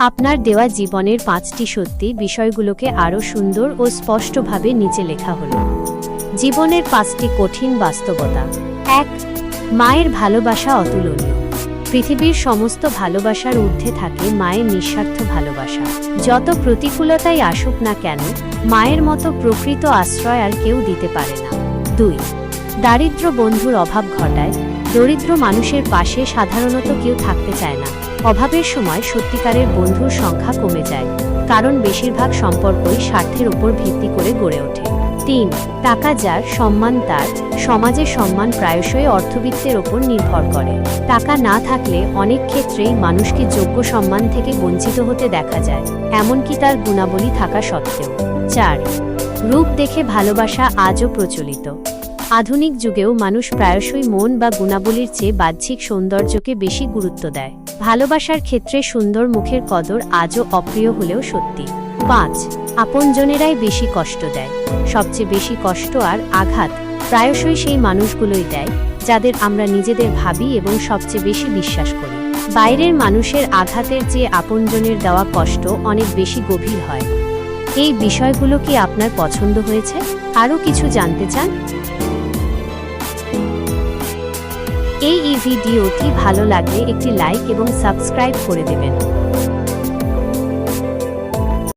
আপনার দেওয়া জীবনের 5টি সত্যি বিষয়গুলোকে আরও সুন্দর ও স্পষ্টভাবে নিচে লেখা হলো। জীবনের 5টি কঠিন বাস্তবতা। 1. মায়ের ভালোবাসা অতুলনীয়। পৃথিবীর সমস্ত ভালোবাসার ঊর্ধ্বে থাকে মায়ের নিঃস্বার্থ ভালোবাসা। যত প্রতিকূলতাই আসুক না কেন, মায়ের মতো প্রকৃত আশ্রয় আর কেউ দিতে পারে না। 2. দারিদ্র বন্ধুর অভাব ঘটায়। দরিদ্র মানুষের পাশে সাধারণত কেউ থাকতে চায় না। অভাবের সময় সত্যিকারের বন্ধুর সংখ্যা কমে যায়, কারণ বেশিরভাগ সম্পর্কই স্বার্থের উপর ভিত্তি করে গড়ে ওঠে। 3. টাকা যার, সম্মান তার। সমাজের সম্মান প্রায়শই অর্থবিত্তের ওপর নির্ভর করে। টাকা না থাকলে অনেক ক্ষেত্রেই মানুষকে যোগ্য সম্মান থেকে বঞ্চিত হতে দেখা যায়, এমনকি তার গুণাবলী থাকা সত্ত্বেও। 4. রূপ দেখে ভালোবাসা আজও প্রচলিত। আধুনিক যুগেও মানুষ প্রায়শই মন বা গুণাবলীর চেয়ে বাহ্যিক সৌন্দর্যকে বেশি গুরুত্ব দেয়। ভালোবাসার ক্ষেত্রে সুন্দর মুখের কদর আজও অপ্রিয় হলেও সত্যি। 5. আপনজনেরাই বেশি কষ্ট দেয়। সবচেয়ে বেশি কষ্ট আর আঘাত প্রায়শই সেই মানুষগুলোই দেয় যাদের আমরা নিজেদের ভাবি এবং সবচেয়ে বেশি বিশ্বাস করি। বাইরের মানুষের আঘাতের চেয়ে আপনজনের দেওয়া কষ্ট অনেক বেশি গভীর হয়। এই বিষয়গুলো কি আপনার পছন্দ হয়েছে? আরও কিছু জানতে চান? এই ভিডিওটি ভালো লাগলে একটি লাইক এবং সাবস্ক্রাইব করে দেবেন।